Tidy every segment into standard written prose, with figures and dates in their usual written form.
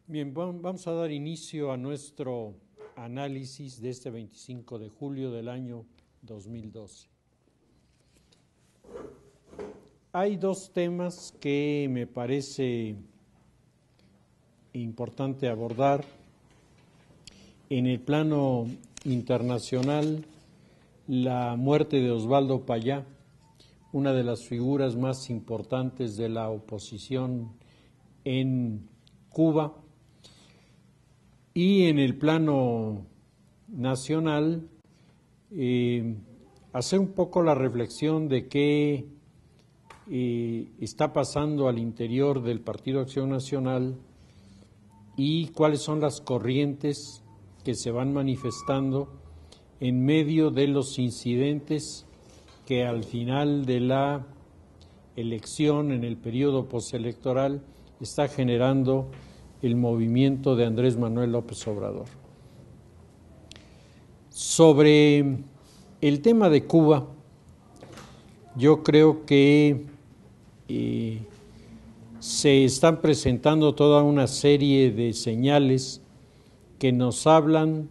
Bien, vamos a dar inicio a nuestro análisis de este 25 de julio del año 2012. Hay dos temas que me parece importante abordar. En el plano internacional, la muerte de Osvaldo Payá, una de las figuras más importantes de la oposición en Cuba, y en el plano nacional, hacer un poco la reflexión de qué está pasando al interior del Partido Acción Nacional y cuáles son las corrientes que se van manifestando en medio de los incidentes que al final de la elección, en el periodo postelectoral, está generando el movimiento de Andrés Manuel López Obrador. Sobre el tema de Cuba, yo creo que se están presentando toda una serie de señales que nos hablan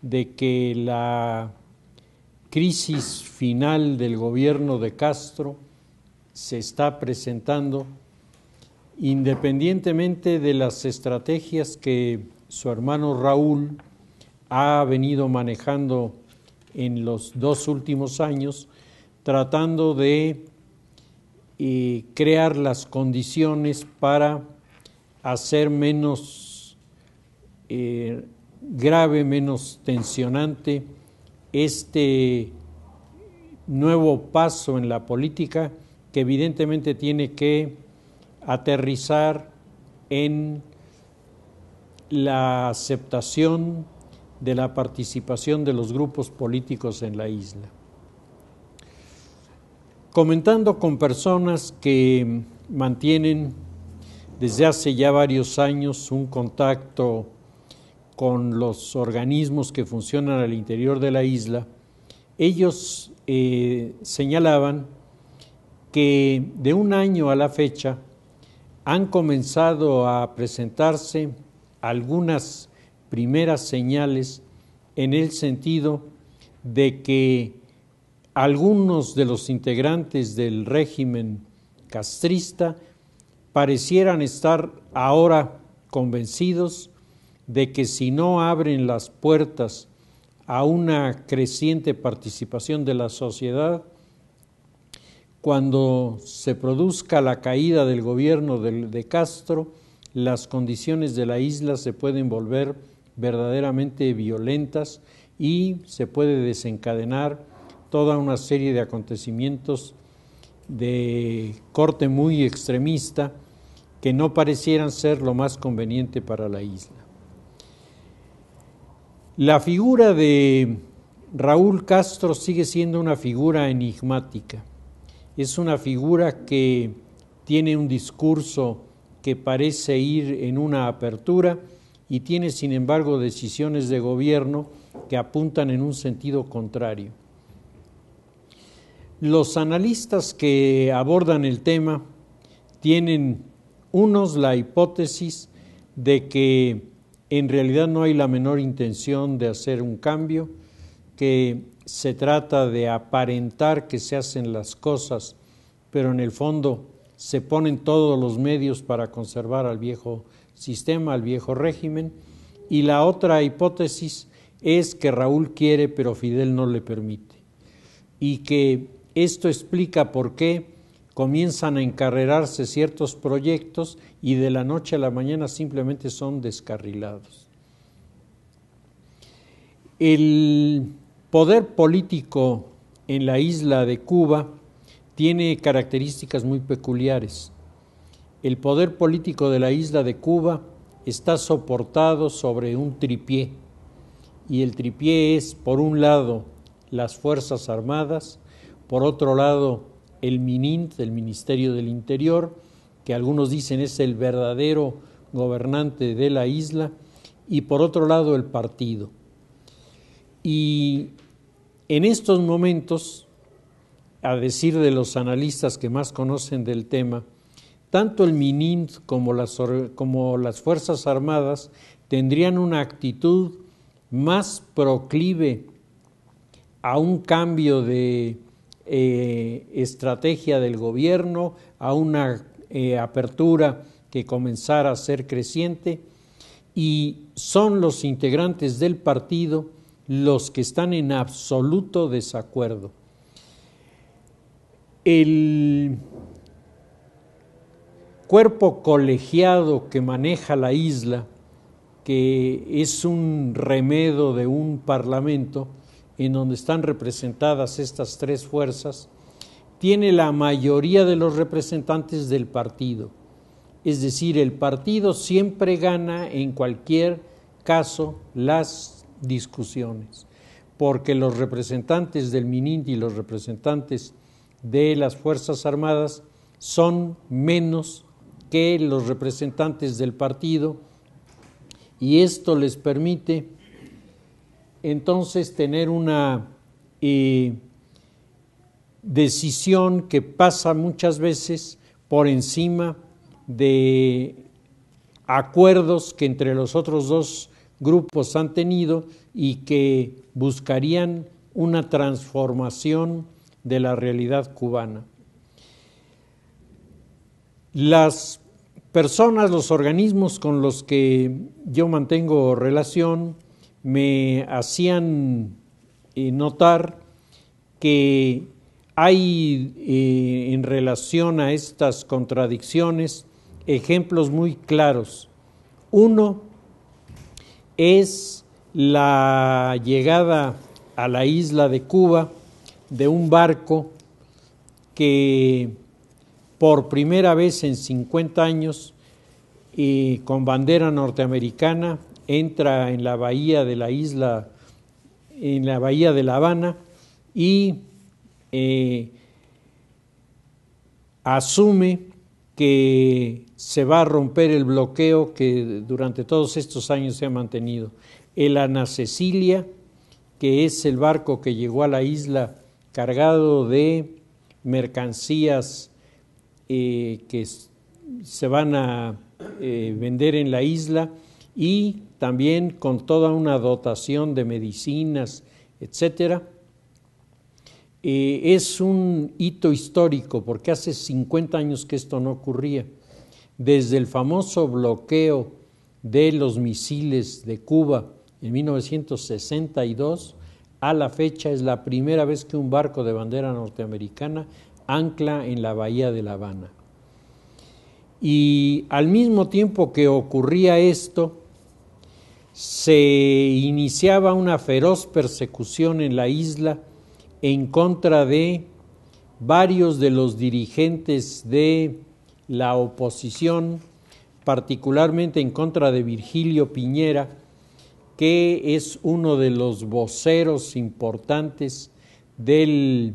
de que la crisis final del gobierno de Castro se está presentando independientemente de las estrategias que su hermano Raúl ha venido manejando en los 2 últimos años, tratando de crear las condiciones para hacer menos grave, menos tensionante este nuevo paso en la política que evidentemente tiene que aterrizar en la aceptación de la participación de los grupos políticos en la isla. Comentando con personas que mantienen desde hace ya varios años un contacto con los organismos que funcionan al interior de la isla, ellos señalaban que de un año a la fecha han comenzado a presentarse algunas primeras señales en el sentido de que algunos de los integrantes del régimen castrista parecieran estar ahora convencidos de que si no abren las puertas a una creciente participación de la sociedad, cuando se produzca la caída del gobierno de Castro, las condiciones de la isla se pueden volver verdaderamente violentas y se puede desencadenar toda una serie de acontecimientos de corte muy extremista que no parecieran ser lo más conveniente para la isla. La figura de Raúl Castro sigue siendo una figura enigmática. Es una figura que tiene un discurso que parece ir en una apertura y tiene, sin embargo, decisiones de gobierno que apuntan en un sentido contrario. Los analistas que abordan el tema tienen unos la hipótesis de que en realidad no hay la menor intención de hacer un cambio, que se trata de aparentar que se hacen las cosas, pero en el fondo se ponen todos los medios para conservar al viejo sistema, al viejo régimen. Y la otra hipótesis es que Raúl quiere, pero Fidel no le permite. Y que esto explica por qué comienzan a encarrerarse ciertos proyectos y de la noche a la mañana simplemente son descarrilados. El poder político en la isla de Cuba tiene características muy peculiares. El poder político de la isla de Cuba está soportado sobre un tripié, y el tripié es, por un lado, las Fuerzas Armadas, por otro lado, el MININT, el Ministerio del Interior, que algunos dicen es el verdadero gobernante de la isla, y por otro lado, el partido. Y en estos momentos, a decir de los analistas que más conocen del tema, tanto el MININT como las Fuerzas Armadas tendrían una actitud más proclive a un cambio de estrategia del gobierno, a una apertura que comenzara a ser creciente, y son los integrantes del partido los que están en absoluto desacuerdo. El cuerpo colegiado que maneja la isla, que es un remedo de un parlamento en donde están representadas estas tres fuerzas, tiene la mayoría de los representantes del partido. Es decir, el partido siempre gana en cualquier caso las discusiones, porque los representantes del MININT y los representantes de las Fuerzas Armadas son menos que los representantes del partido, y esto les permite entonces tener una decisión que pasa muchas veces por encima de acuerdos que entre los otros dos grupos han tenido y que buscarían una transformación de la realidad cubana. Las personas, los organismos con los que yo mantengo relación me hacían notar que hay en relación a estas contradicciones ejemplos muy claros. Uno es la llegada a la isla de Cuba de un barco que por primera vez en 50 años con bandera norteamericana entra en la bahía de la isla, en la bahía de La Habana, y asume que se va a romper el bloqueo que durante todos estos años se ha mantenido. El Ana Cecilia, que es el barco que llegó a la isla cargado de mercancías que se van a vender en la isla, y también con toda una dotación de medicinas, etcétera. Es un hito histórico porque hace 50 años que esto no ocurría. Desde el famoso bloqueo de los misiles de Cuba en 1962 a la fecha es la primera vez que un barco de bandera norteamericana ancla en la bahía de La Habana. Y al mismo tiempo que ocurría esto, se iniciaba una feroz persecución en la isla en contra de varios de los dirigentes de la oposición, particularmente en contra de Virgilio Piñera, que es uno de los voceros importantes de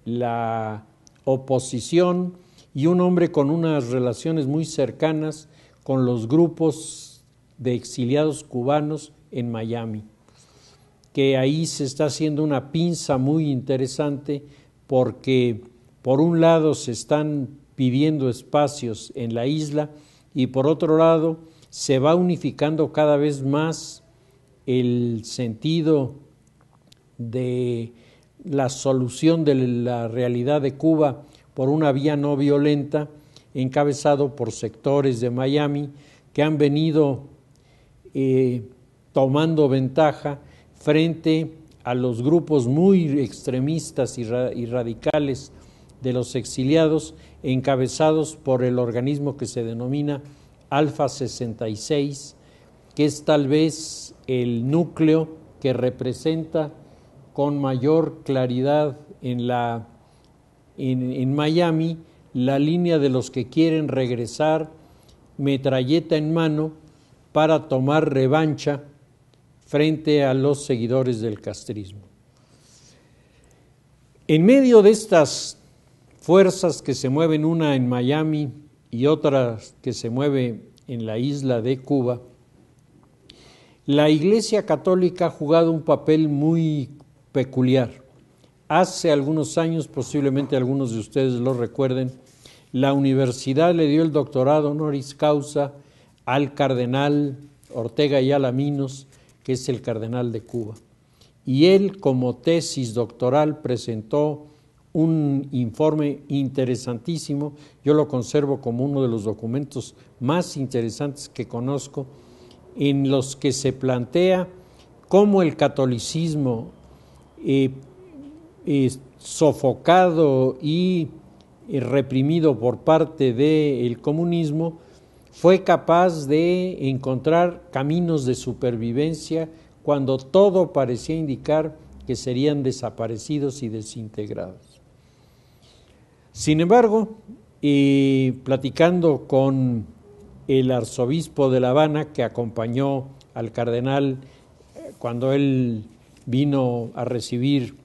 la oposición y un hombre con unas relaciones muy cercanas con los grupos de exiliados cubanos en Miami, que ahí se está haciendo una pinza muy interesante porque por un lado se están pidiendo espacios en la isla y por otro lado se va unificando cada vez más el sentido de la solución de la realidad de Cuba por una vía no violenta, encabezado por sectores de Miami que han venido tomando ventaja frente a los grupos muy extremistas y radicales de los exiliados, encabezados por el organismo que se denomina Alfa 66, que es tal vez el núcleo que representa con mayor claridad en Miami la línea de los que quieren regresar metralleta en mano para tomar revancha frente a los seguidores del castrismo. En medio de estas fuerzas que se mueven, una en Miami y otra que se mueve en la isla de Cuba, la Iglesia Católica ha jugado un papel muy peculiar. Hace algunos años, posiblemente algunos de ustedes lo recuerden, la universidad le dio el doctorado honoris causa al cardenal Ortega y Alaminos, que es el cardenal de Cuba. Y él, como tesis doctoral, presentó un informe interesantísimo. Yo lo conservo como uno de los documentos más interesantes que conozco, en los que se plantea cómo el catolicismo sofocado y reprimido por parte del comunismo fue capaz de encontrar caminos de supervivencia cuando todo parecía indicar que serían desaparecidos y desintegrados. Sin embargo, platicando con el arzobispo de La Habana, que acompañó al cardenal cuando él vino a recibir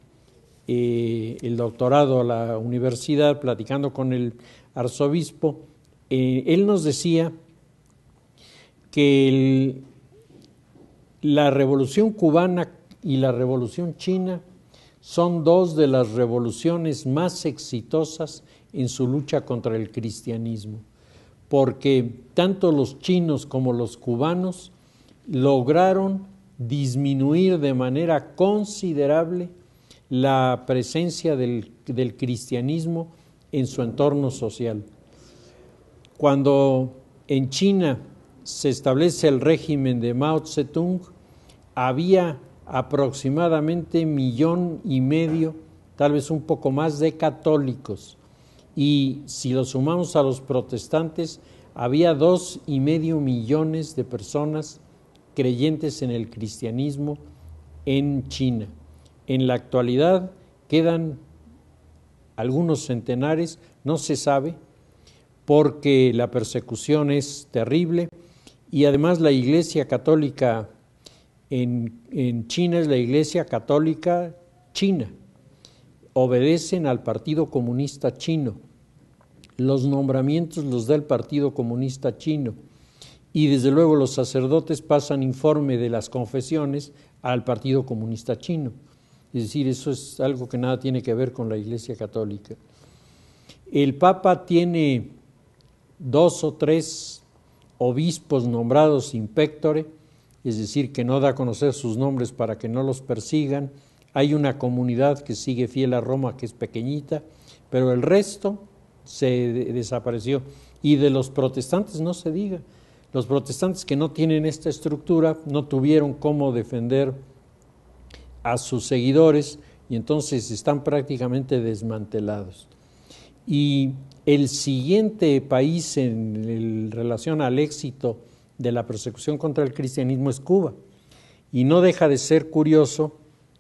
el doctorado a la universidad, platicando con el arzobispo, él nos decía que la revolución cubana y la revolución china son dos de las revoluciones más exitosas en su lucha contra el cristianismo, porque tanto los chinos como los cubanos lograron disminuir de manera considerable la presencia del cristianismo en su entorno social. Cuando en China se establece el régimen de Mao Zedong, había aproximadamente 1,5 millones, tal vez un poco más, de católicos. Y si lo sumamos a los protestantes, había 2,5 millones de personas creyentes en el cristianismo en China. En la actualidad quedan algunos centenares, no se sabe, porque la persecución es terrible y además la Iglesia Católica en China es la Iglesia Católica China. Obedecen al Partido Comunista Chino. Los nombramientos los da el Partido Comunista Chino. Y desde luego los sacerdotes pasan informe de las confesiones al Partido Comunista Chino. Es decir, eso es algo que nada tiene que ver con la Iglesia Católica. El Papa tiene 2 o 3 obispos nombrados in pectore, es decir, que no da a conocer sus nombres para que no los persigan. Hay una comunidad que sigue fiel a Roma, que es pequeñita, pero el resto se desapareció. Y de los protestantes no se diga. Los protestantes que no tienen esta estructura no tuvieron cómo defender a sus seguidores y entonces están prácticamente desmantelados. Y el siguiente país en relación al éxito de la persecución contra el cristianismo es Cuba. Y no deja de ser curioso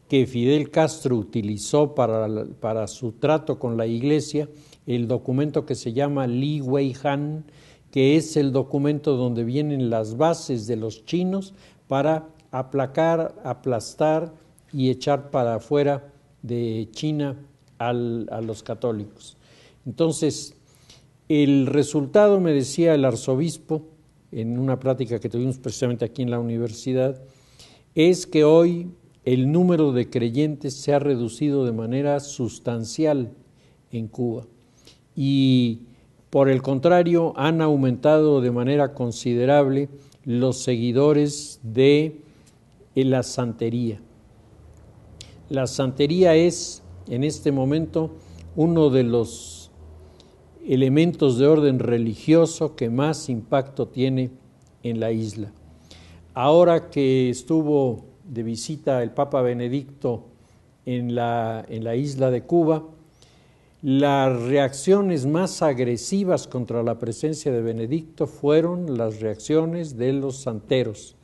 que Fidel Castro utilizó para su trato con la Iglesia el documento que se llama Li Wei-han, que es el documento donde vienen las bases de los chinos para aplacar, aplastar y echar para afuera de China a los católicos. Entonces, el resultado, me decía el arzobispo, en una plática que tuvimos precisamente aquí en la universidad, es que hoy el número de creyentes se ha reducido de manera sustancial en Cuba y por el contrario han aumentado de manera considerable los seguidores de la santería. La santería es en este momento uno de los elementos de orden religioso que más impacto tiene en la isla. Ahora que estuvo de visita el Papa Benedicto en la isla de Cuba, las reacciones más agresivas contra la presencia de Benedicto fueron las reacciones de los santeros,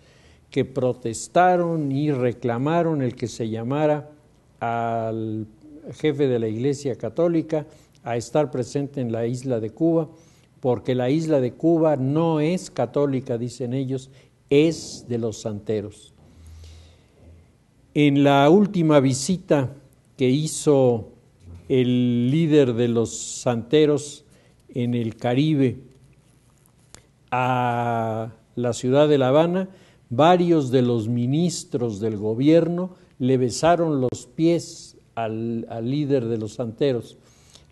que protestaron y reclamaron el que se llamara al jefe de la Iglesia Católica a estar presente en la isla de Cuba, porque la isla de Cuba no es católica, dicen ellos, es de los santeros. En la última visita que hizo el líder de los santeros en el Caribe a la ciudad de La Habana, varios de los ministros del gobierno le besaron los pies al líder de los santeros.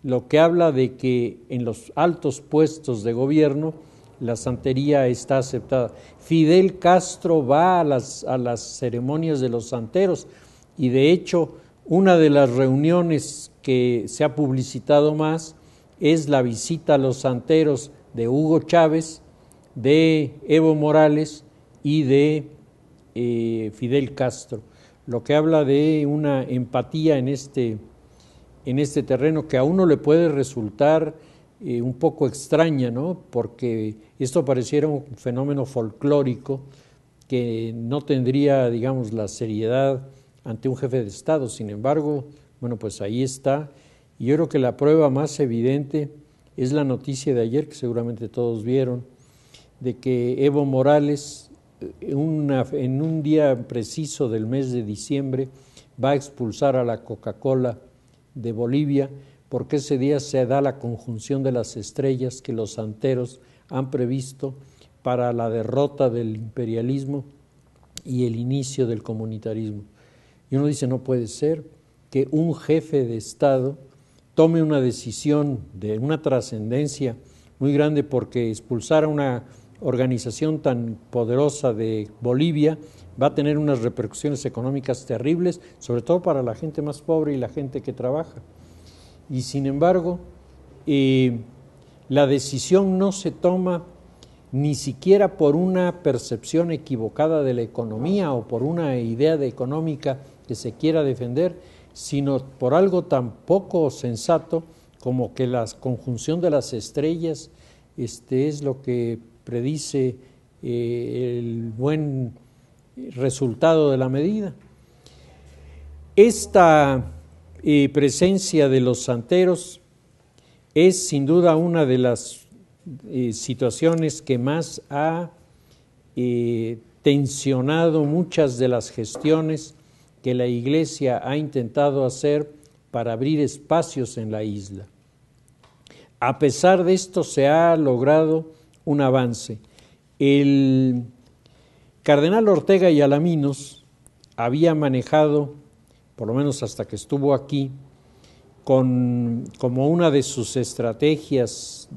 lo que habla de que en los altos puestos de gobierno la santería está aceptada. Fidel Castro va a las ceremonias de los santeros y de hecho una de las reuniones que se ha publicitado más es la visita a los santeros de Hugo Chávez, de Evo Morales y de Fidel Castro, lo que habla de una empatía en este terreno que a uno le puede resultar un poco extraña, ¿no? Porque esto pareciera un fenómeno folclórico que no tendría, digamos, la seriedad ante un jefe de Estado. Sin embargo, bueno, pues ahí está. Y yo creo que la prueba más evidente es la noticia de ayer, que seguramente todos vieron, de que Evo Morales, en un día preciso del mes de diciembre, va a expulsar a la Coca-Cola de Bolivia, porque ese día se da la conjunción de las estrellas que los santeros han previsto para la derrota del imperialismo y el inicio del comunitarismo. Y uno dice, no puede ser que un jefe de Estado tome una decisión de una trascendencia muy grande, porque expulsar a una organización tan poderosa de Bolivia va a tener unas repercusiones económicas terribles, sobre todo para la gente más pobre y la gente que trabaja. Y sin embargo, la decisión no se toma ni siquiera por una percepción equivocada de la economía o por una idea de económica que se quiera defender, sino por algo tan poco sensato como que la conjunción de las estrellas es lo que predice el buen resultado de la medida. Esta presencia de los santeros es sin duda una de las situaciones que más ha tensionado muchas de las gestiones que la Iglesia ha intentado hacer para abrir espacios en la isla. A pesar de esto, se ha logrado un avance. El cardenal Ortega y Alaminos había manejado, por lo menos hasta que estuvo aquí, como una de sus estrategias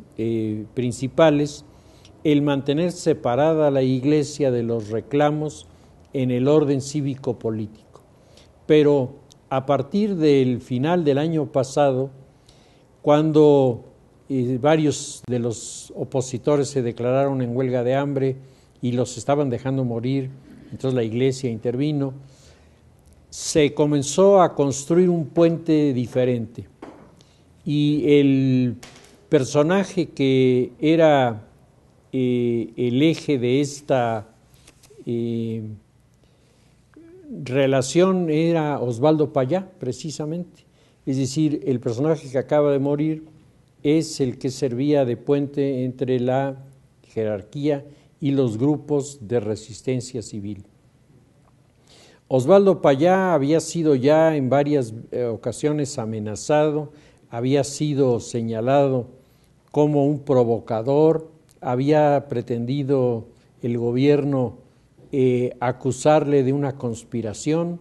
principales, el mantener separada la Iglesia de los reclamos en el orden cívico-político. Pero a partir del final del año pasado, cuando varios de los opositores se declararon en huelga de hambre y los estaban dejando morir, entonces la Iglesia intervino, se comenzó a construir un puente diferente. Y el personaje que era el eje de esta relación era Osvaldo Payá, precisamente. Es decir, el personaje que acaba de morir es el que servía de puente entre la jerarquía y los grupos de resistencia civil. Osvaldo Payá había sido ya en varias ocasiones amenazado, había sido señalado como un provocador, había pretendido el gobierno acusarle de una conspiración,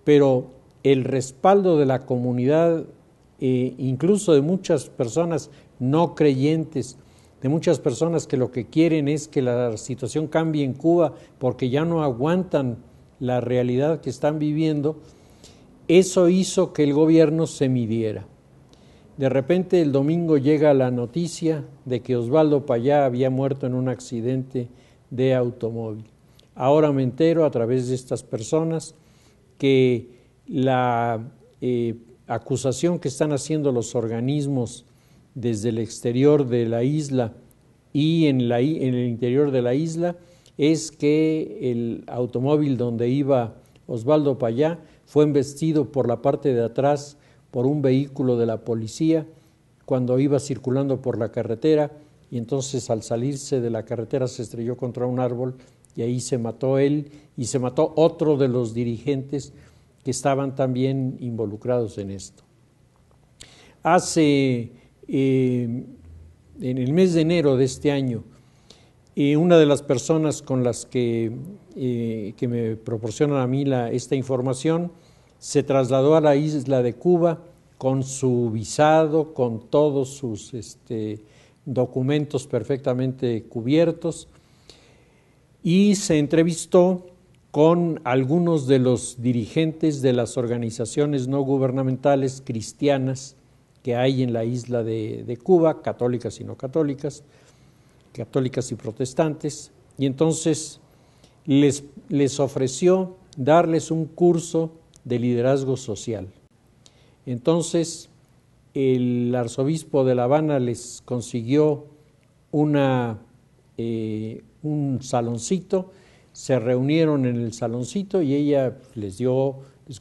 pero el respaldo de la comunidad, incluso de muchas personas no creyentes, de muchas personas que lo que quieren es que la situación cambie en Cuba porque ya no aguantan la realidad que están viviendo, eso hizo que el gobierno se midiera. De repente el domingo llega la noticia de que Osvaldo Payá había muerto en un accidente de automóvil. Ahora me entero a través de estas personas que la acusación que están haciendo los organismos desde el exterior de la isla y en el interior de la isla es que el automóvil donde iba Osvaldo Payá fue embestido por la parte de atrás por un vehículo de la policía cuando iba circulando por la carretera, y entonces al salirse de la carretera se estrelló contra un árbol y ahí se mató él y se mató otro de los dirigentes que estaban también involucrados en esto. En el mes de enero de este año, una de las personas con las que me proporcionan a mí esta información se trasladó a la isla de Cuba con su visado, con todos sus documentos perfectamente cubiertos, y se entrevistó con algunos de los dirigentes de las organizaciones no gubernamentales cristianas que hay en la isla de Cuba, católicas y no católicas, católicas y protestantes, y entonces les ofreció darles un curso de liderazgo social. Entonces el arzobispo de La Habana les consiguió un saloncito, se reunieron en el saloncito y ella les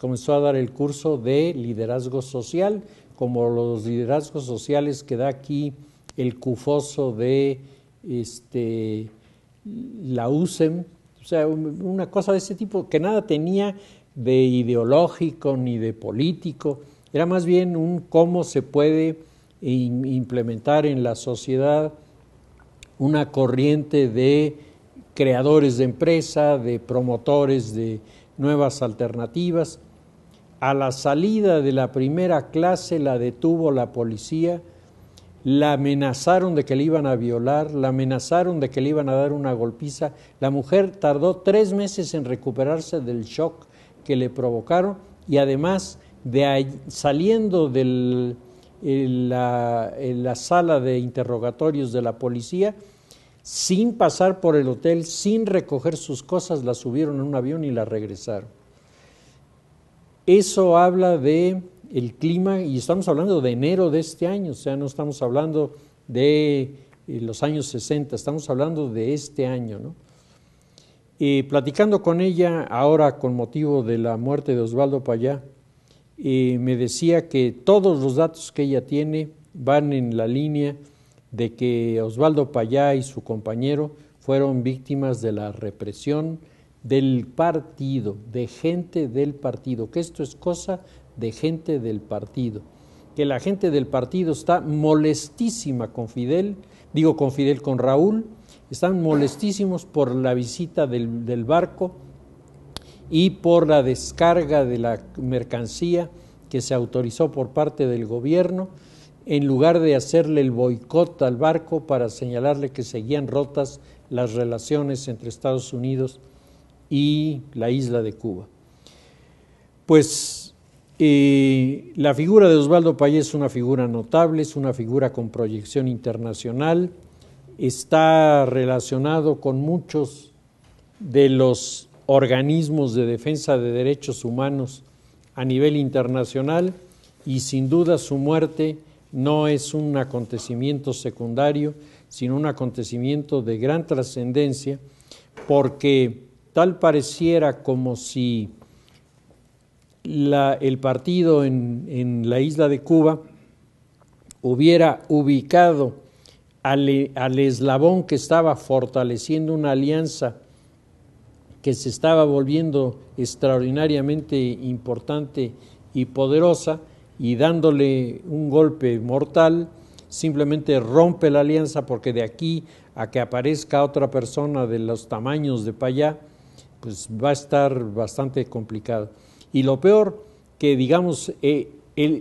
comenzó a dar el curso de liderazgo social, como los liderazgos sociales que da aquí el cufoso de la USEM, o sea, una cosa de ese tipo que nada tenía de ideológico ni de político, era más bien un cómo se puede implementar en la sociedad una corriente de creadores de empresa, de promotores de nuevas alternativas. A la salida de la primera clase la detuvo la policía, la amenazaron de que le iban a violar, la amenazaron de que le iban a dar una golpiza. La mujer tardó 3 meses en recuperarse del shock que le provocaron y además saliendo de la sala de interrogatorios de la policía, sin pasar por el hotel, sin recoger sus cosas, la subieron en un avión y la regresaron. Eso habla de el clima, y estamos hablando de enero de este año, o sea, no estamos hablando de los años 60, estamos hablando de este año, ¿no? Platicando con ella ahora con motivo de la muerte de Osvaldo Payá, me decía que todos los datos que ella tiene van en la línea de que Osvaldo Payá y su compañero fueron víctimas de la represión del partido, de gente del partido, que esto es cosa de gente del partido, que la gente del partido está molestísima con con Raúl, están molestísimos por la visita del barco y por la descarga de la mercancía que se autorizó por parte del gobierno, en lugar de hacerle el boicot al barco para señalarle que seguían rotas las relaciones entre Estados Unidos y la isla de Cuba. Pues la figura de Osvaldo Payá es una figura notable, es una figura con proyección internacional, está relacionado con muchos de los organismos de defensa de derechos humanos a nivel internacional y sin duda su muerte no es un acontecimiento secundario, sino un acontecimiento de gran trascendencia, porque tal pareciera como si el partido en la isla de Cuba hubiera ubicado al eslabón que estaba fortaleciendo una alianza que se estaba volviendo extraordinariamente importante y poderosa, y dándole un golpe mortal, simplemente rompe la alianza, porque de aquí a que aparezca otra persona de los tamaños de Payá, pues va a estar bastante complicado. Y lo peor, que digamos,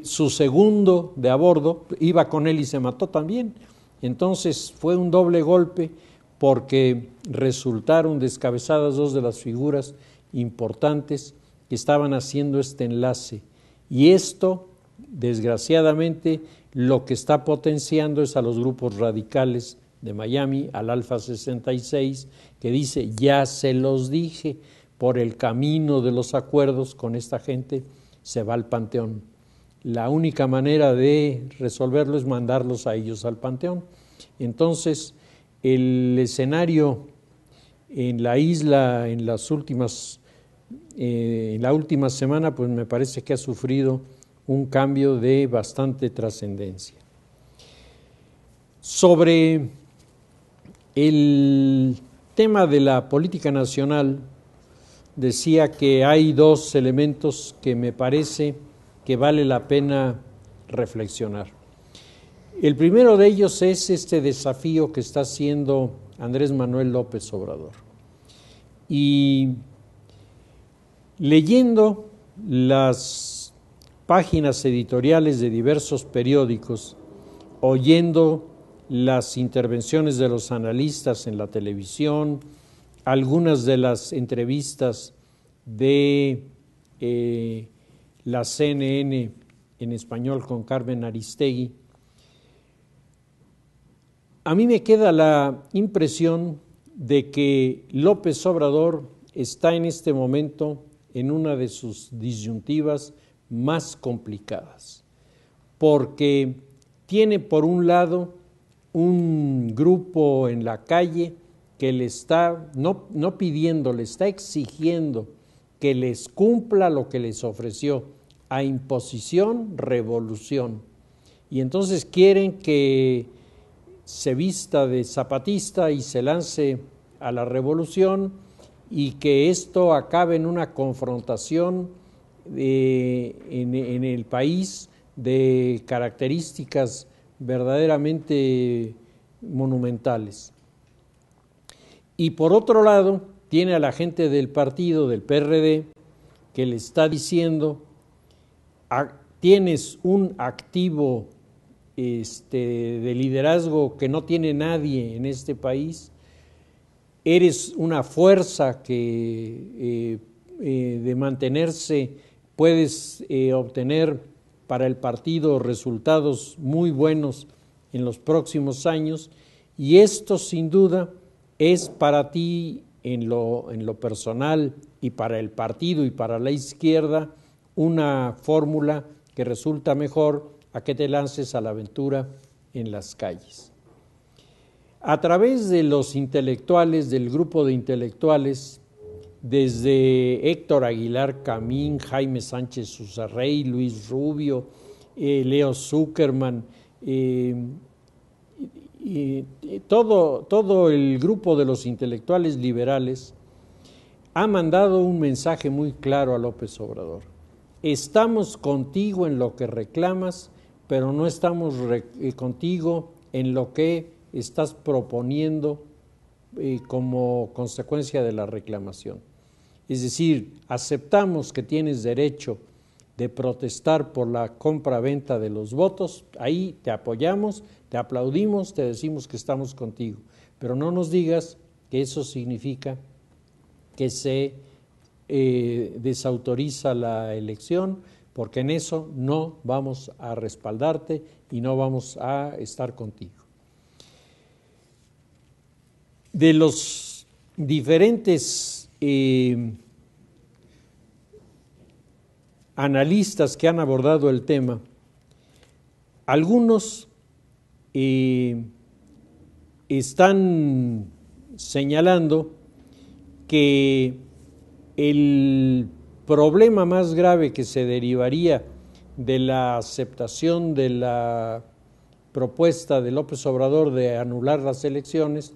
su segundo de a bordo iba con él y se mató también. Entonces fue un doble golpe, porque resultaron descabezadas dos de las figuras importantes que estaban haciendo este enlace. Y esto, desgraciadamente, lo que está potenciando es a los grupos radicales de Miami, al Alfa 66, que dice: ya se los dije, por el camino de los acuerdos con esta gente se va al panteón. La única manera de resolverlo es mandarlos a ellos al panteón. Entonces, el escenario en la isla en la última semana, pues me parece que ha sufrido un cambio de bastante trascendencia. Sobre el tema de la política nacional, decía que hay dos elementos que me parece que vale la pena reflexionar. El primero de ellos es este desafío que está haciendo Andrés Manuel López Obrador. Y leyendo las páginas editoriales de diversos periódicos, oyendo las intervenciones de los analistas en la televisión, algunas de las entrevistas de la CNN en español con Carmen Aristegui, a mí me queda la impresión de que López Obrador está en este momento en una de sus disyuntivas más complicadas, porque tiene por un lado un grupo en la calle que le está, no pidiendo, le está exigiendo que les cumpla lo que les ofreció, a imposición, revolución. Y entonces quieren que se vista de zapatista y se lance a la revolución y que esto acabe en una confrontación en el país de características verdaderamente monumentales. Y por otro lado, tiene a la gente del partido, del PRD, que le está diciendo, tienes un activo de liderazgo que no tiene nadie en este país, eres una fuerza que de mantenerse puedes obtener para el partido resultados muy buenos en los próximos años, y esto sin duda es para ti en lo personal y para el partido y para la izquierda una fórmula que resulta mejor a que te lances a la aventura en las calles. A través de los intelectuales, del grupo de intelectuales, desde Héctor Aguilar Camín, Jaime Sánchez Susarrey, Luis Rubio, Leo Zuckerman, y todo el grupo de los intelectuales liberales ha mandado un mensaje muy claro a López Obrador. Estamos contigo en lo que reclamas, pero no estamos contigo en lo que estás proponiendo como consecuencia de la reclamación. Es decir, aceptamos que tienes derecho de protestar por la compra-venta de los votos, ahí te apoyamos, te aplaudimos, te decimos que estamos contigo, pero no nos digas que eso significa que se desautoriza la elección, porque en eso no vamos a respaldarte y no vamos a estar contigo. De los diferentes analistas que han abordado el tema, algunos están señalando que el problema más grave que se derivaría de la aceptación de la propuesta de López Obrador de anular las elecciones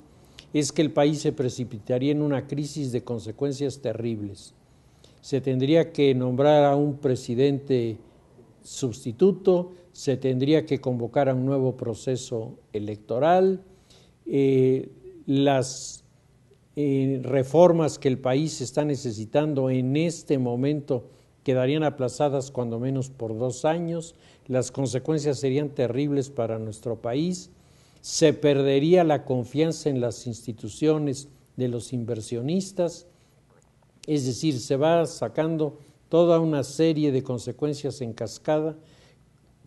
es que el país se precipitaría en una crisis de consecuencias terribles. Se tendría que nombrar a un presidente sustituto, se tendría que convocar a un nuevo proceso electoral, las reformas que el país está necesitando en este momento quedarían aplazadas cuando menos por 2 años, las consecuencias serían terribles para nuestro país, se perdería la confianza en las instituciones de los inversionistas, es decir, se va sacando toda una serie de consecuencias en cascada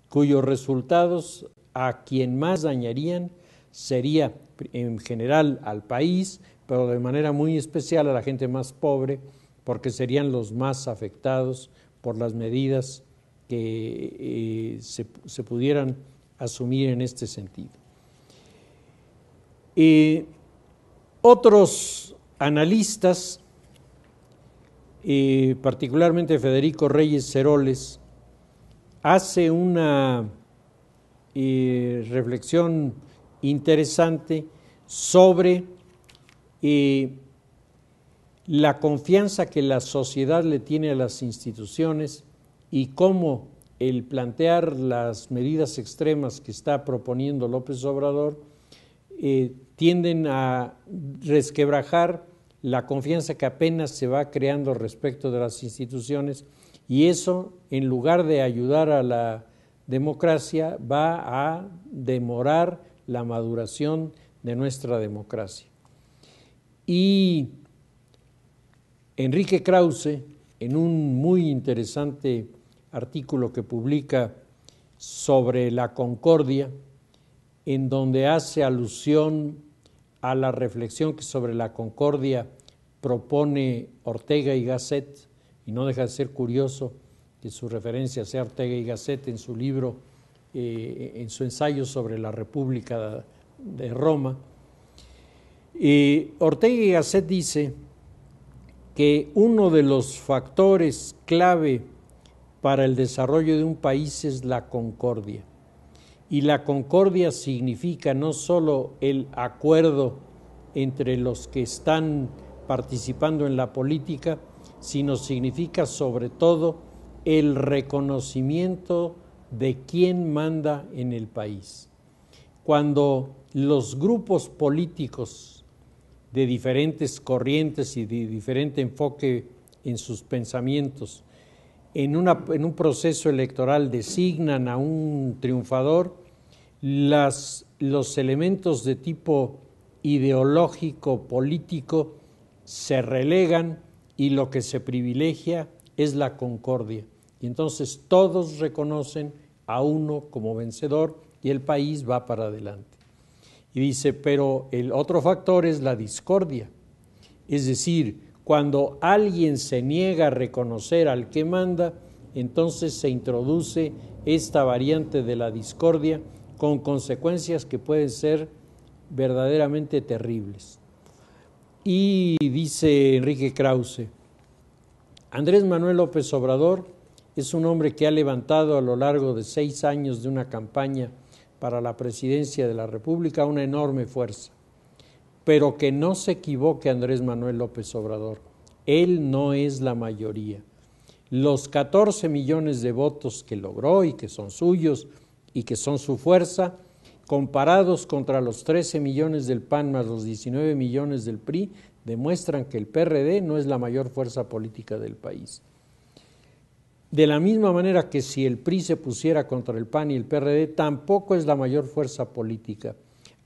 cuyos resultados a quien más dañarían sería en general al país, pero de manera muy especial a la gente más pobre, porque serían los más afectados por las medidas que se pudieran asumir en este sentido. Otros analistas, particularmente Federico Reyes Heroles, hace una reflexión interesante sobre la confianza que la sociedad le tiene a las instituciones y cómo el plantear las medidas extremas que está proponiendo López Obrador tienden a resquebrajar la confianza que apenas se va creando respecto de las instituciones Y eso, en lugar de ayudar a la democracia, va a demorar la maduración de nuestra democracia. Y Enrique Krause, en un muy interesante artículo que publica sobre la concordia, en donde hace alusión a la reflexión que sobre la concordia propone Ortega y Gasset, y no deja de ser curioso que su referencia sea Ortega y Gasset en su libro, en su ensayo sobre la República de Roma. Ortega y Gasset dice que uno de los factores clave para el desarrollo de un país es la concordia. Y la concordia significa no solo el acuerdo entre los que están participando en la política, sino significa sobre todo el reconocimiento de quién manda en el país. Cuando los grupos políticos de diferentes corrientes y de diferente enfoque en sus pensamientos en un proceso electoral designan a un triunfador, los elementos de tipo ideológico, político, se relegan y lo que se privilegia es la concordia. Y entonces todos reconocen a uno como vencedor y el país va para adelante. Y dice, pero el otro factor es la discordia. Es decir, cuando alguien se niega a reconocer al que manda, entonces se introduce esta variante de la discordia con consecuencias que pueden ser verdaderamente terribles. Y dice Enrique Krause, Andrés Manuel López Obrador es un hombre que ha levantado a lo largo de 6 años de una campaña para la presidencia de la República una enorme fuerza. Pero que no se equivoque Andrés Manuel López Obrador, él no es la mayoría. Los 14 millones de votos que logró y que son suyos y que son su fuerza, comparados contra los 13 millones del PAN más los 19 millones del PRI, demuestran que el PRD no es la mayor fuerza política del país. De la misma manera que si el PRI se pusiera contra el PAN y el PRD, tampoco es la mayor fuerza política.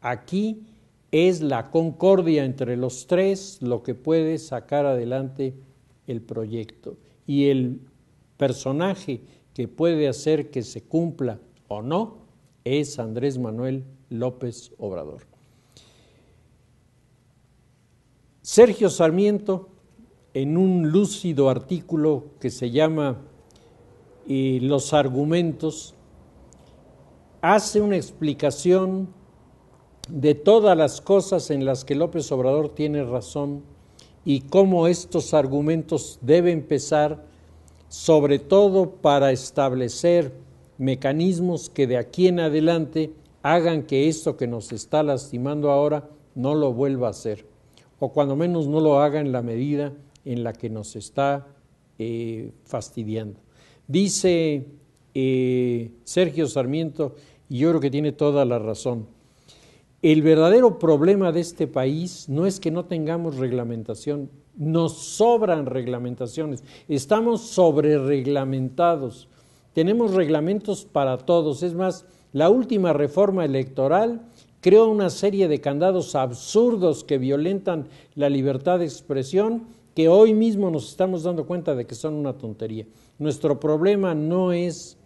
Aquí es la concordia entre los tres lo que puede sacar adelante el proyecto. Y el personaje que puede hacer que se cumpla o no es Andrés Manuel López Obrador. Sergio Sarmiento, en un lúcido artículo que se llama Los argumentos, hace una explicación de todas las cosas en las que López Obrador tiene razón y cómo estos argumentos deben pesar, sobre todo para establecer mecanismos que de aquí en adelante hagan que esto que nos está lastimando ahora no lo vuelva a hacer, o cuando menos no lo haga en la medida en la que nos está fastidiando. Dice Sergio Sarmiento, y yo creo que tiene toda la razón, el verdadero problema de este país no es que no tengamos reglamentación, nos sobran reglamentaciones, estamos sobrereglamentados, tenemos reglamentos para todos. Es más, la última reforma electoral creó una serie de candados absurdos que violentan la libertad de expresión, que hoy mismo nos estamos dando cuenta de que son una tontería. Nuestro problema no es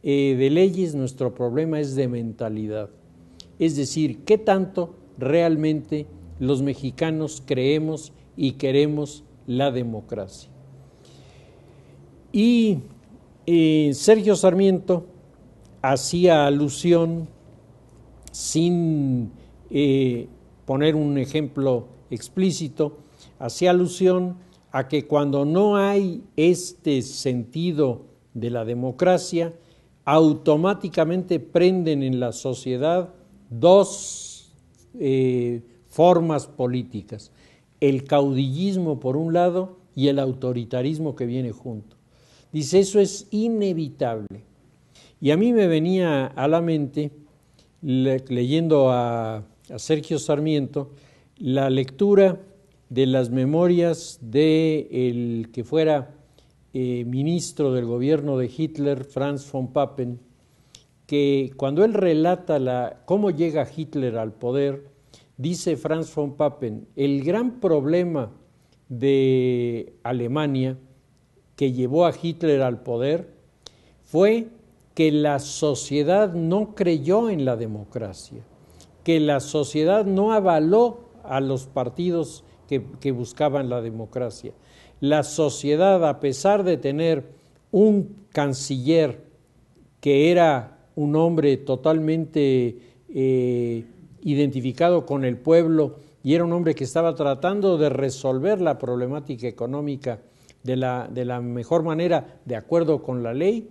de leyes, nuestro problema es de mentalidad. Es decir, ¿qué tanto realmente los mexicanos creemos y queremos la democracia? Y Sergio Sarmiento hacía alusión, sin poner un ejemplo explícito, hacía alusión a que cuando no hay este sentido de la democracia, automáticamente prenden en la sociedad dos formas políticas, el caudillismo por un lado y el autoritarismo que viene junto. Dice, eso es inevitable. Y a mí me venía a la mente, leyendo a Sergio Sarmiento, la lectura de las memorias de el que fuera ministro del gobierno de Hitler, Franz von Papen, que cuando él relata cómo llega Hitler al poder, dice Franz von Papen, el gran problema de Alemania que llevó a Hitler al poder fue que la sociedad no creyó en la democracia, que la sociedad no avaló a los partidos que buscaban la democracia. La sociedad, a pesar de tener un canciller que era un hombre totalmente identificado con el pueblo y era un hombre que estaba tratando de resolver la problemática económica de la mejor manera, de acuerdo con la ley,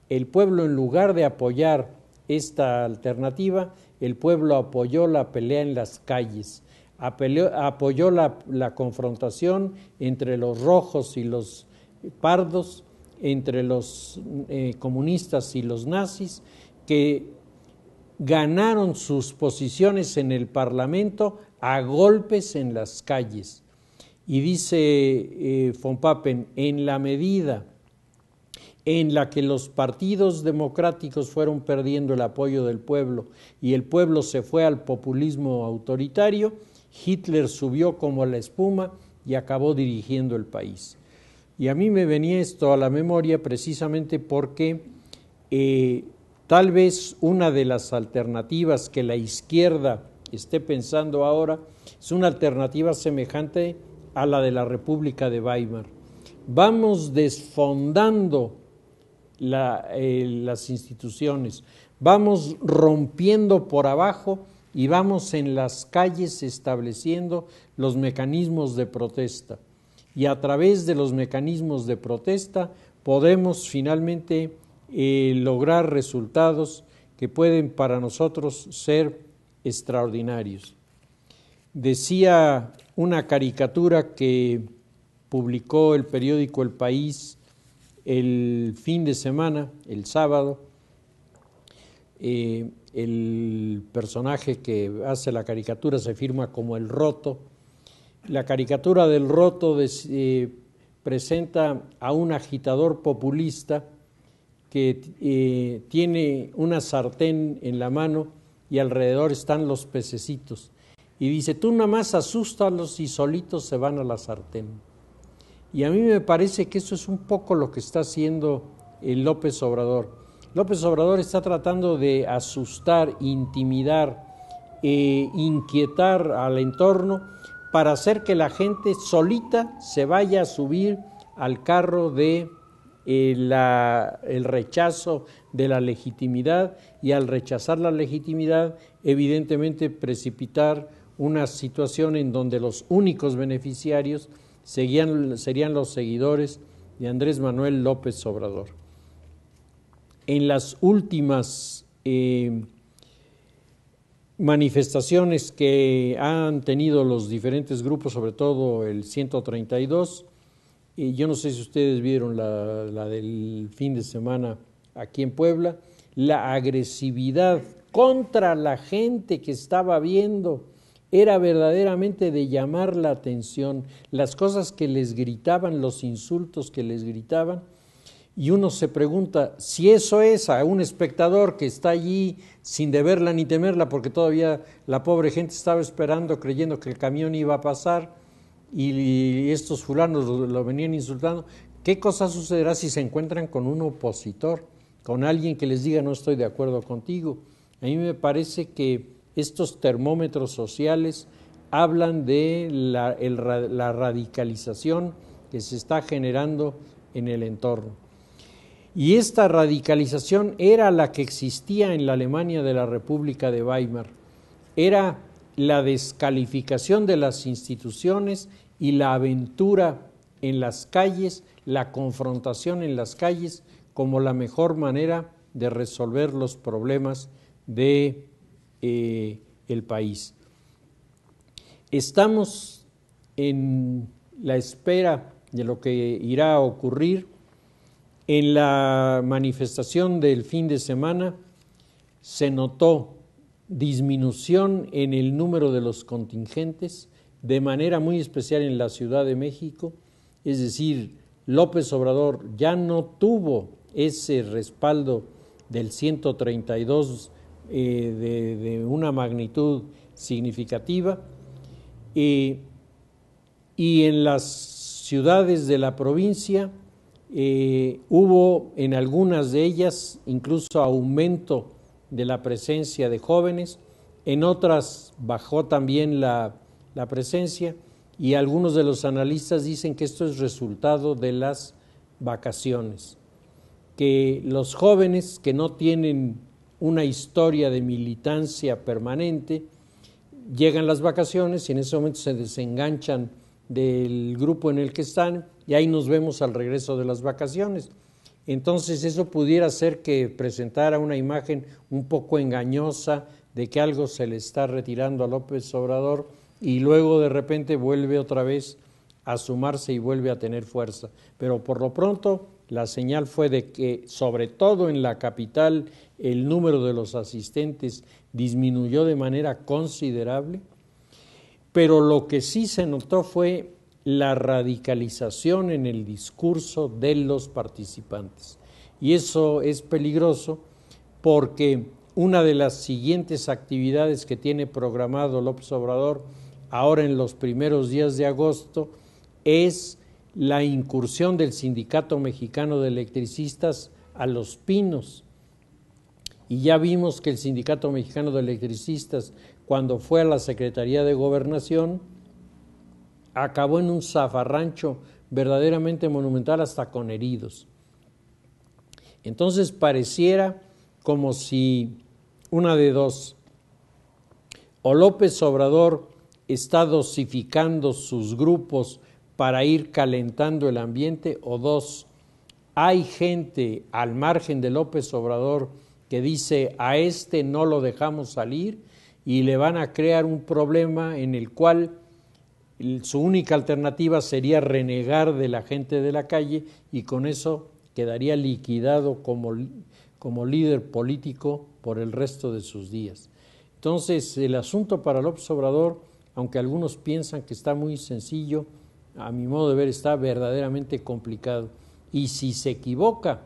el pueblo, en lugar de apoyar esta alternativa, el pueblo apoyó la pelea en las calles, apoyó la confrontación entre los rojos y los pardos, entre los comunistas y los nazis, que ganaron sus posiciones en el Parlamento a golpes en las calles. Y dice von Papen, en la medida en la que los partidos democráticos fueron perdiendo el apoyo del pueblo y el pueblo se fue al populismo autoritario, Hitler subió como la espuma y acabó dirigiendo el país. Y a mí me venía esto a la memoria precisamente porque tal vez una de las alternativas que la izquierda esté pensando ahora es una alternativa semejante a la de la República de Weimar. Vamos desfondando las instituciones, vamos rompiendo por abajo y vamos en las calles estableciendo los mecanismos de protesta. Y a través de los mecanismos de protesta podemos finalmente lograr resultados que pueden para nosotros ser extraordinarios. Decía una caricatura que publicó el periódico El País el fin de semana, el sábado, el personaje que hace la caricatura se firma como El Roto. La caricatura del Roto presenta a un agitador populista que tiene una sartén en la mano y alrededor están los pececitos. Y dice, tú nada más asústalos y solitos se van a la sartén. Y a mí me parece que eso es un poco lo que está haciendo el López Obrador. López Obrador está tratando de asustar, intimidar, inquietar al entorno para hacer que la gente solita se vaya a subir al carro de el rechazo de la legitimidad y al rechazar la legitimidad, evidentemente precipitar una situación en donde los únicos beneficiarios serían los seguidores de Andrés Manuel López Obrador. En las últimas manifestaciones que han tenido los diferentes grupos, sobre todo el 132, yo no sé si ustedes vieron la del fin de semana aquí en Puebla, la agresividad contra la gente que estaba viendo era verdaderamente de llamar la atención, las cosas que les gritaban, los insultos que les gritaban, y uno se pregunta si eso es a un espectador que está allí sin deberla ni temerla, porque todavía la pobre gente estaba esperando, creyendo que el camión iba a pasar, y estos fulanos lo venían insultando. ¿Qué cosa sucederá si se encuentran con un opositor, con alguien que les diga no estoy de acuerdo contigo? A mí me parece que estos termómetros sociales hablan de la radicalización que se está generando en el entorno. Y esta radicalización era la que existía en la Alemania de la República de Weimar. Era la descalificación de las instituciones y la aventura en las calles, la confrontación en las calles como la mejor manera de resolver los problemas de el país. Estamos en la espera de lo que irá a ocurrir. En la manifestación del fin de semana se notó disminución en el número de los contingentes, de manera muy especial en la Ciudad de México, es decir, López Obrador ya no tuvo ese respaldo del 132 de una magnitud significativa, y en las ciudades de la provincia hubo en algunas de ellas incluso aumento de la presencia de jóvenes, en otras bajó también la presencia, y algunos de los analistas dicen que esto es resultado de las vacaciones, que los jóvenes que no tienen una historia de militancia permanente, llegan las vacaciones y en ese momento se desenganchan del grupo en el que están y ahí nos vemos al regreso de las vacaciones. Entonces eso pudiera ser que presentara una imagen un poco engañosa de que algo se le está retirando a López Obrador y luego de repente vuelve otra vez a sumarse y vuelve a tener fuerza. Pero por lo pronto la señal fue de que, sobre todo en la capital, el número de los asistentes disminuyó de manera considerable, pero lo que sí se notó fue la radicalización en el discurso de los participantes. Y eso es peligroso porque una de las siguientes actividades que tiene programado López Obrador ahora en los primeros días de agosto es la incursión del Sindicato Mexicano de Electricistas a Los Pinos. Y ya vimos que el Sindicato Mexicano de Electricistas, cuando fue a la Secretaría de Gobernación, acabó en un zafarrancho verdaderamente monumental, hasta con heridos. Entonces pareciera como si una de dos, o López Obrador está dosificando sus grupos para ir calentando el ambiente, o dos, hay gente al margen de López Obrador que dice a este no lo dejamos salir y le van a crear un problema en el cual su única alternativa sería renegar de la gente de la calle y con eso quedaría liquidado como líder político por el resto de sus días. Entonces el asunto para López Obrador, aunque algunos piensan que está muy sencillo, a mi modo de ver está verdaderamente complicado. Y si se equivoca,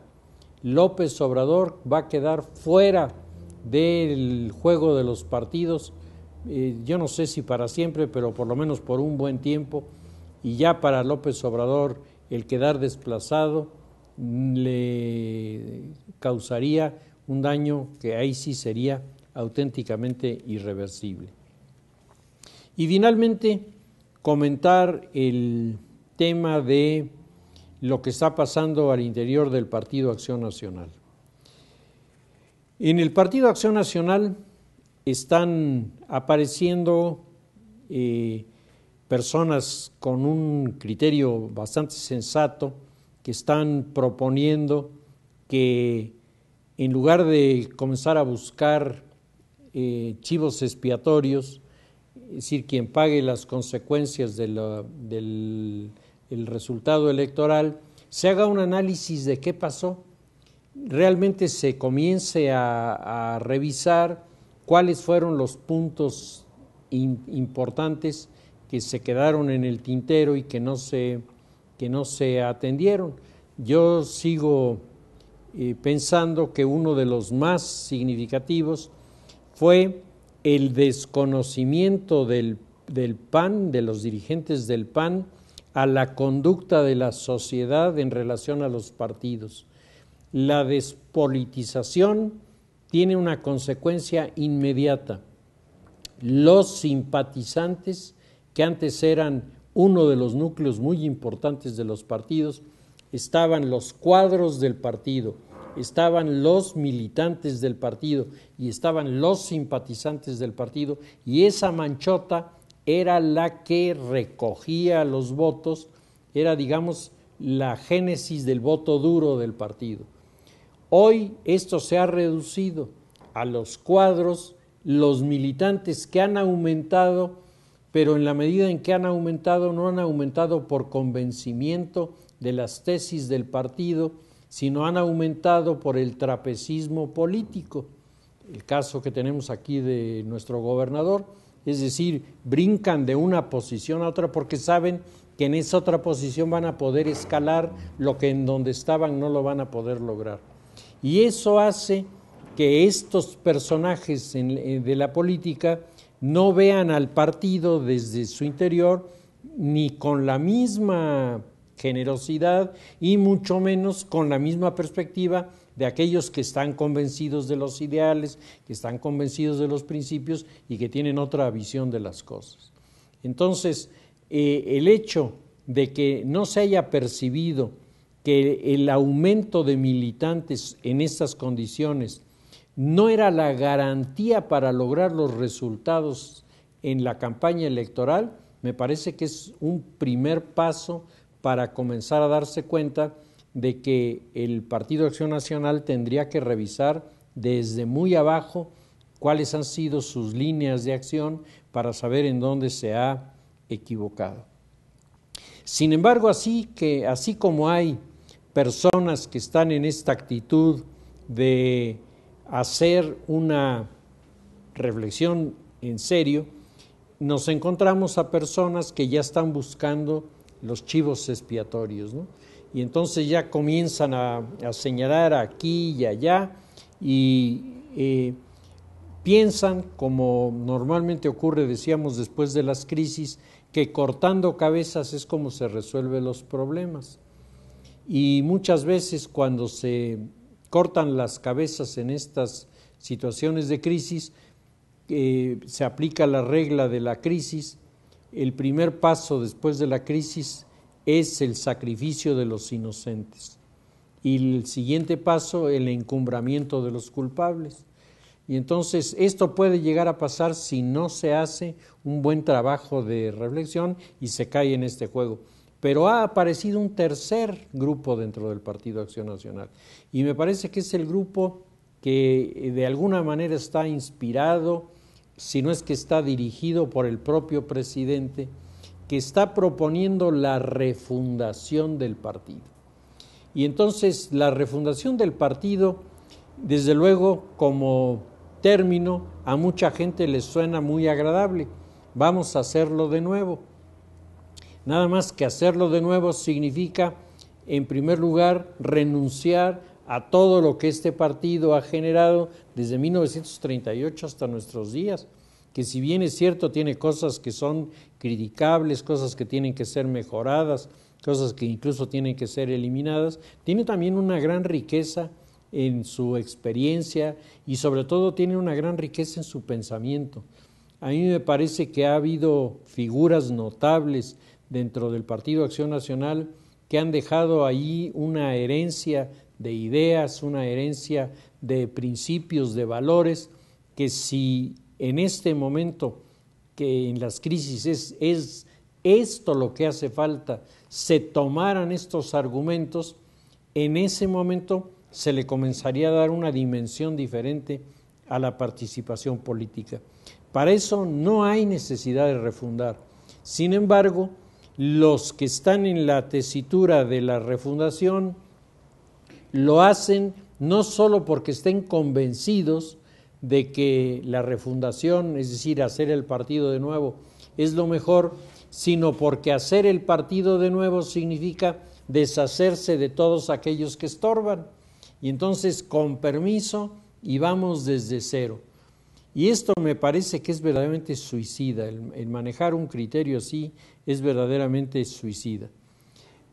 López Obrador va a quedar fuera del juego de los partidos, yo no sé si para siempre, pero por lo menos por un buen tiempo, y ya para López Obrador el quedar desplazado le causaría un daño que ahí sí sería auténticamente irreversible. Y finalmente, comentar el tema de lo que está pasando al interior del Partido Acción Nacional. En el Partido Acción Nacional están apareciendo personas con un criterio bastante sensato que están proponiendo que en lugar de comenzar a buscar chivos expiatorios, es decir, quien pague las consecuencias del resultado electoral, se haga un análisis de qué pasó, realmente se comience a revisar cuáles fueron los puntos importantes que se quedaron en el tintero y que no se atendieron. Yo sigo pensando que uno de los más significativos fue el desconocimiento del PAN, de los dirigentes del PAN, a la conducta de la sociedad en relación a los partidos. La despolitización tiene una consecuencia inmediata. Los simpatizantes, que antes eran uno de los núcleos muy importantes de los partidos, estaban los cuadros del partido, estaban los militantes del partido y estaban los simpatizantes del partido, y esa manchota era la que recogía los votos, era, digamos, la génesis del voto duro del partido. Hoy esto se ha reducido a los cuadros, los militantes que han aumentado, pero en la medida en que han aumentado, no han aumentado por convencimiento de las tesis del partido, sino han aumentado por el trapecismo político. El caso que tenemos aquí de nuestro gobernador, es decir, brincan de una posición a otra porque saben que en esa otra posición van a poder escalar lo que en donde estaban no lo van a poder lograr. Y eso hace que estos personajes de la política no vean al partido desde su interior ni con la misma generosidad y mucho menos con la misma perspectiva de aquellos que están convencidos de los ideales, que están convencidos de los principios y que tienen otra visión de las cosas. Entonces, el hecho de que no se haya percibido que el aumento de militantes en estas condiciones no era la garantía para lograr los resultados en la campaña electoral, me parece que es un primer paso para comenzar a darse cuenta de que el Partido Acción Nacional tendría que revisar desde muy abajo cuáles han sido sus líneas de acción para saber en dónde se ha equivocado. Sin embargo, así como hay personas que están en esta actitud de hacer una reflexión en serio, nos encontramos a personas que ya están buscando los chivos expiatorios, ¿no? Y entonces ya comienzan a señalar aquí y allá y piensan, como normalmente ocurre, decíamos, después de las crisis, que cortando cabezas es como se resuelven los problemas. Y muchas veces cuando se cortan las cabezas en estas situaciones de crisis, se aplica la regla de la crisis. El primer paso después de la crisis es el sacrificio de los inocentes y el siguiente paso, el encumbramiento de los culpables. Y entonces esto puede llegar a pasar si no se hace un buen trabajo de reflexión y se cae en este juego. Pero ha aparecido un tercer grupo dentro del Partido Acción Nacional y me parece que es el grupo que de alguna manera está inspirado, si no es que está dirigido por el propio presidente, que está proponiendo la refundación del partido. Y entonces la refundación del partido, desde luego, como término, a mucha gente les suena muy agradable. Vamos a hacerlo de nuevo. Nada más que hacerlo de nuevo significa, en primer lugar, renunciar a todo lo que este partido ha generado desde 1938 hasta nuestros días, que si bien es cierto tiene cosas que son criticables, cosas que tienen que ser mejoradas, cosas que incluso tienen que ser eliminadas, tiene también una gran riqueza en su experiencia y sobre todo tiene una gran riqueza en su pensamiento. A mí me parece que ha habido figuras notables dentro del Partido Acción Nacional que han dejado ahí una herencia de ideas, una herencia de principios, de valores, que si en este momento que en las crisis es esto lo que hace falta, se tomaran estos argumentos, en ese momento se le comenzaría a dar una dimensión diferente a la participación política. Para eso no hay necesidad de refundar. Sin embargo, los que están en la tesitura de la refundación lo hacen no solo porque estén convencidos de que la refundación, es decir, hacer el partido de nuevo, es lo mejor, sino porque hacer el partido de nuevo significa deshacerse de todos aquellos que estorban. Y entonces, con permiso, y vamos desde cero. Y esto me parece que es verdaderamente suicida. El manejar un criterio así es verdaderamente suicida.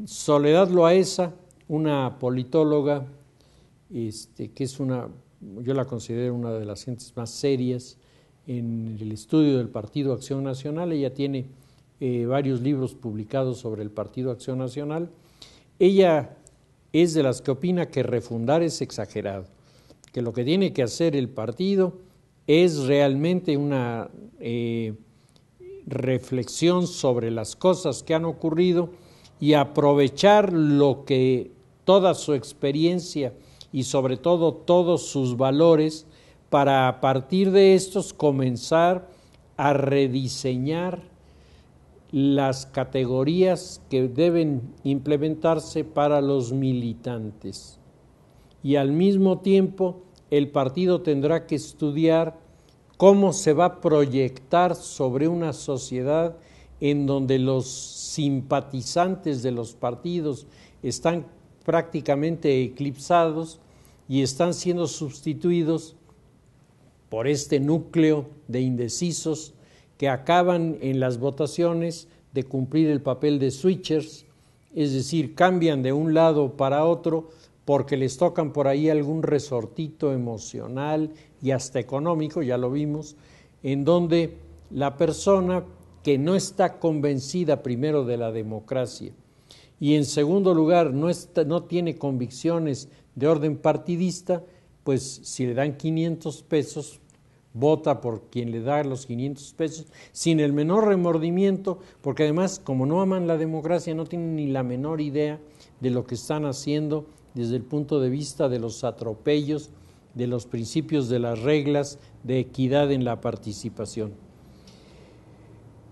Soledad Loaesa, una politóloga, que es yo la considero una de las gentes más serias en el estudio del Partido Acción Nacional. Ella tiene varios libros publicados sobre el Partido Acción Nacional. Ella es de las que opina que refundar es exagerado, que lo que tiene que hacer el partido es realmente una reflexión sobre las cosas que han ocurrido y aprovechar lo que toda su experiencia y sobre todo todos sus valores para a partir de estos comenzar a rediseñar las categorías que deben implementarse para los militantes. Y al mismo tiempo el partido tendrá que estudiar cómo se va a proyectar sobre una sociedad en donde los simpatizantes de los partidos están prácticamente eclipsados y están siendo sustituidos por este núcleo de indecisos que acaban en las votaciones de cumplir el papel de switchers, es decir, cambian de un lado para otro porque les tocan por ahí algún resortito emocional y hasta económico, ya lo vimos, en donde la persona que no está convencida primero de la democracia y en segundo lugar no tiene convicciones de orden partidista, pues si le dan 500 pesos, vota por quien le da los 500 pesos sin el menor remordimiento, porque además, como no aman la democracia, no tienen ni la menor idea de lo que están haciendo desde el punto de vista de los atropellos, de los principios de las reglas, de equidad en la participación.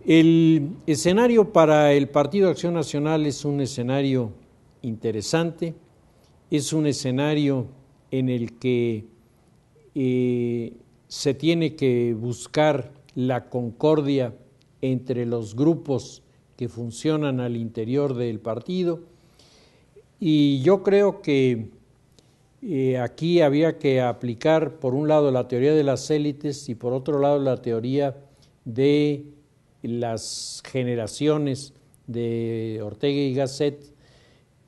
El escenario para el Partido Acción Nacional es un escenario interesante, es un escenario en el que se tiene que buscar la concordia entre los grupos que funcionan al interior del partido, y yo creo que aquí había que aplicar por un lado la teoría de las élites y por otro lado la teoría de las generaciones de Ortega y Gasset,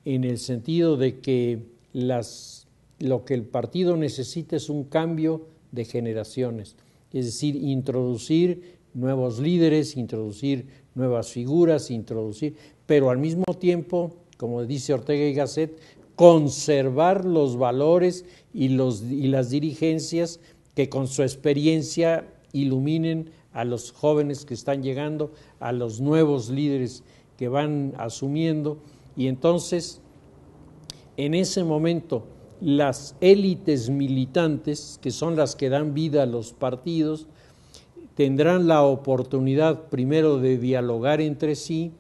en el sentido de que lo que el partido necesita es un cambio de generaciones, es decir, introducir nuevos líderes, introducir nuevas figuras, pero al mismo tiempo, como dice Ortega y Gasset, conservar los valores y las dirigencias que con su experiencia iluminen a los jóvenes que están llegando, a los nuevos líderes que van asumiendo, y entonces en ese momento las élites militantes, que son las que dan vida a los partidos, tendrán la oportunidad primero de dialogar entre sí,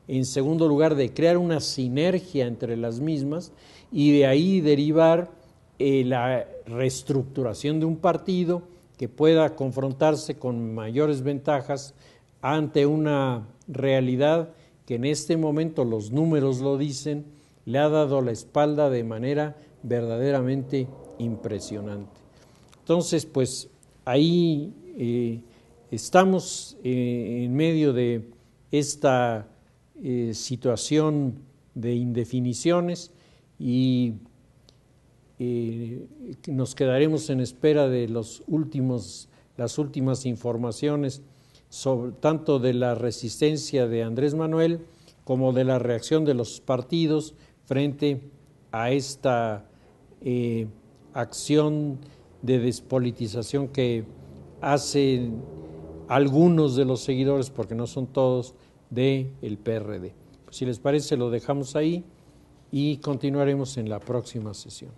en segundo lugar de crear una sinergia entre las mismas y de ahí derivar la reestructuración de un partido que pueda confrontarse con mayores ventajas ante una realidad que en este momento, los números lo dicen, le ha dado la espalda de manera verdaderamente impresionante. Entonces, pues ahí estamos en medio de esta situación de indefiniciones y nos quedaremos en espera de las últimas informaciones tanto de la resistencia de Andrés Manuel como de la reacción de los partidos frente a esta acción de despolitización que hacen algunos de los seguidores, porque no son todos, del PRD. Pues si les parece, lo dejamos ahí y continuaremos en la próxima sesión.